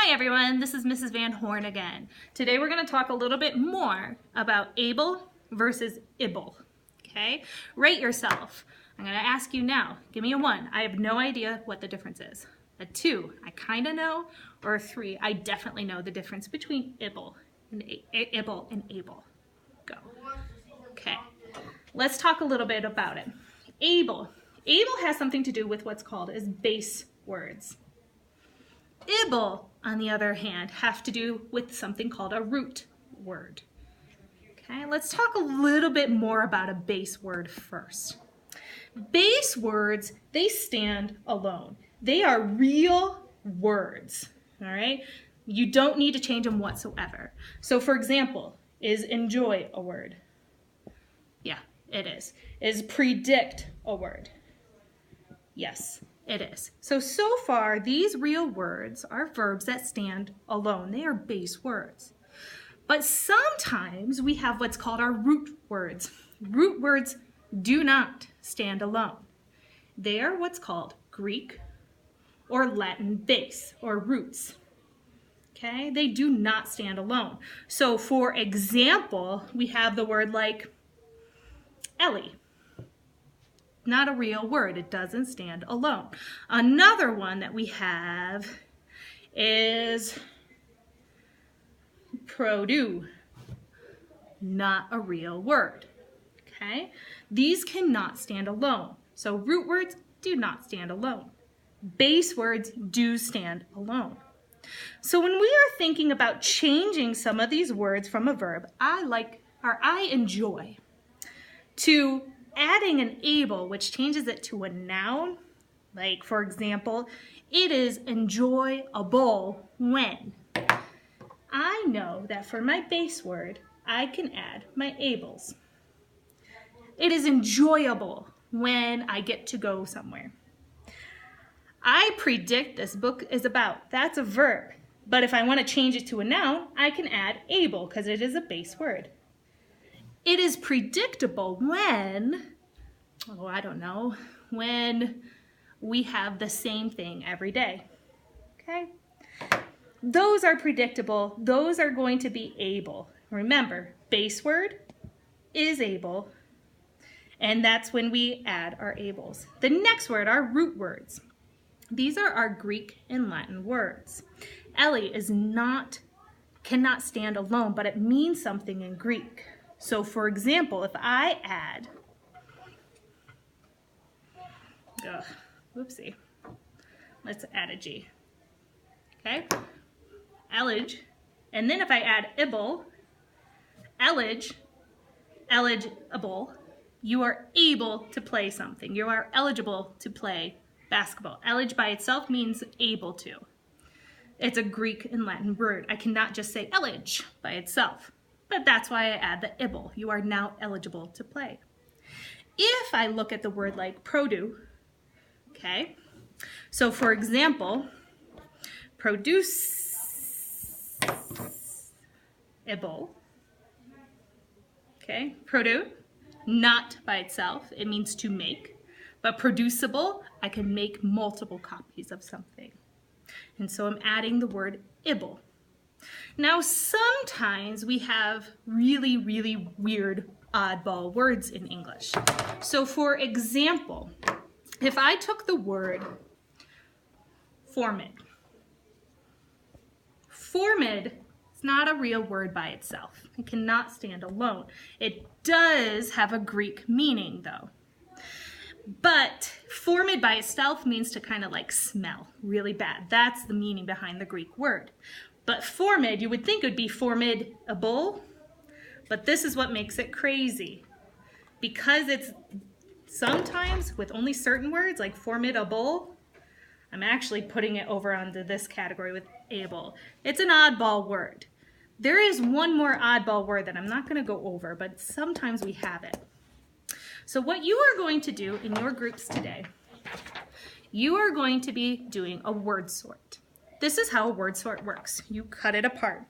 Hi everyone, this is Mrs. Van Horn again. Today we're going to talk a little bit more about able versus ible. Okay, rate yourself. I'm going to ask you now. Give me a 1. I have no idea what the difference is. A 2, I kind of know, or a 3, I definitely know the difference between able and able. Go. Okay, let's talk a little bit about it. Able has something to do with what's called as base words. Ible, on the other hand, have to do with something called a root word. Okay, let's talk a little bit more about a base word first. Base words, they stand alone. They are real words, all right? You don't need to change them whatsoever. So for example, is enjoy a word? Yeah, it is. Is predict a word? Yes, it is. So far, these real words are verbs that stand alone. They are base words. But sometimes we have what's called our root words. Root words do not stand alone. They are what's called Greek or Latin base or roots. Okay, they do not stand alone. So for example, we have the word like Ellie. Not a real word. It doesn't stand alone. Another one that we have is produce. Not a real word. Okay? These cannot stand alone. So root words do not stand alone. Base words do stand alone. So when we are thinking about changing some of these words from a verb, I enjoy to adding an able, which changes it to a noun. Like, for example, it is enjoyable when. I know that for my base word, I can add my ables. It is enjoyable when I get to go somewhere. I predict this book is about. That's a verb. But if I want to change it to a noun, I can add able because it is a base word. It is predictable when, when we have the same thing every day. Okay? Those are predictable. Those are going to be able. Remember, base word is able, and that's when we add our ables. The next word are root words. These are our Greek and Latin words. Ellie cannot stand alone, but it means something in Greek. So for example, if I add, let's add a G, okay? Elige, and then if I add ible, eligible, you are able to play something. You are eligible to play basketball. Elige by itself means able to. It's a Greek and Latin word. I cannot just say elige by itself. But that's why I add the ible. You are now eligible to play. If I look at the word like produce, okay? So for example, producible, okay? Produce, not by itself. It means to make. But producible, I can make multiple copies of something. And so I'm adding the word ible. Now, sometimes we have really, really weird oddball words in English. So for example, if I took the word formid is not a real word by itself. It cannot stand alone. It does have a Greek meaning though. But formid by itself means to kind of like smell really bad. That's the meaning behind the Greek word. But formid, you would think it would be formidable, but this is what makes it crazy. Because it's sometimes with only certain words, like formidable, I'm actually putting it over onto this category with able. It's an oddball word. There is one more oddball word that I'm not going to go over, but sometimes we have it. So what you are going to do in your groups today, you are going to be doing a word sort. This is how a word sort works. You cut it apart.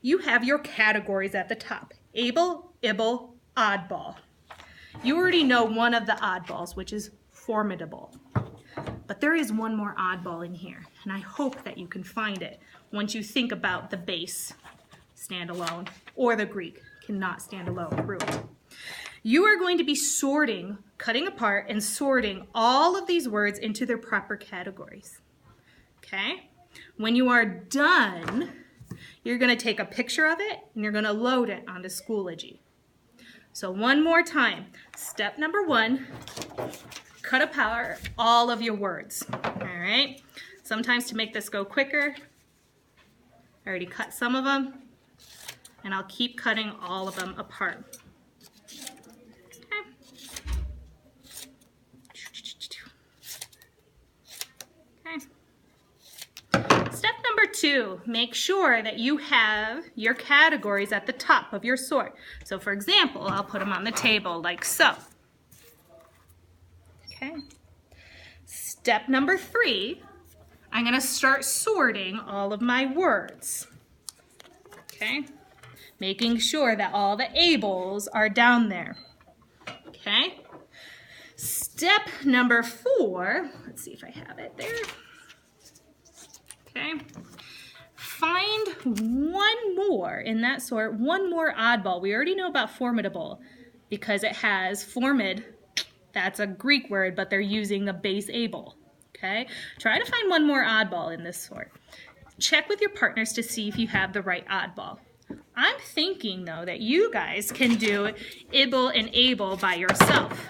You have your categories at the top. Able, ible, oddball. You already know one of the oddballs, which is formidable. But there is one more oddball in here, and I hope that you can find it once you think about the base stand alone, or the Greek cannot stand alone through it. You are going to be sorting, cutting apart and sorting all of these words into their proper categories. Okay? When you are done, you're going to take a picture of it and you're going to load it onto Schoology. So one more time. Step number 1, cut apart all of your words. All right? Sometimes to make this go quicker, I already cut some of them, and I'll keep cutting all of them apart. Step number 2, make sure that you have your categories at the top of your sort. So for example, I'll put them on the table like so. Okay. Step number 3, I'm going to start sorting all of my words. Okay. Making sure that all the ables are down there. Okay. Step number 4, let's see if I have it there. Okay. Find one more in that sort, one more oddball. We already know about formidable because it has formid. That's a Greek word, but they're using the base able. Okay. Try to find one more oddball in this sort. Check with your partners to see if you have the right oddball. I'm thinking, though, that you guys can do ible and able by yourself.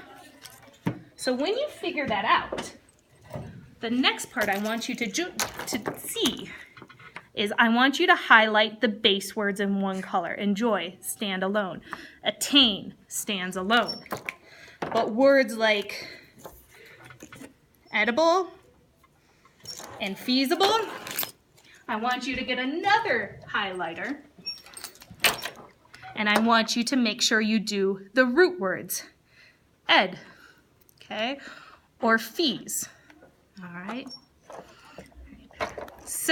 So when you figure that out, the next part I want you to see is I want you to highlight the base words in one color. Enjoy, stand alone. Attain, stands alone. But words like edible and feasible, I want you to get another highlighter, and I want you to make sure you do the root words. Ed, okay, or fees. All right. So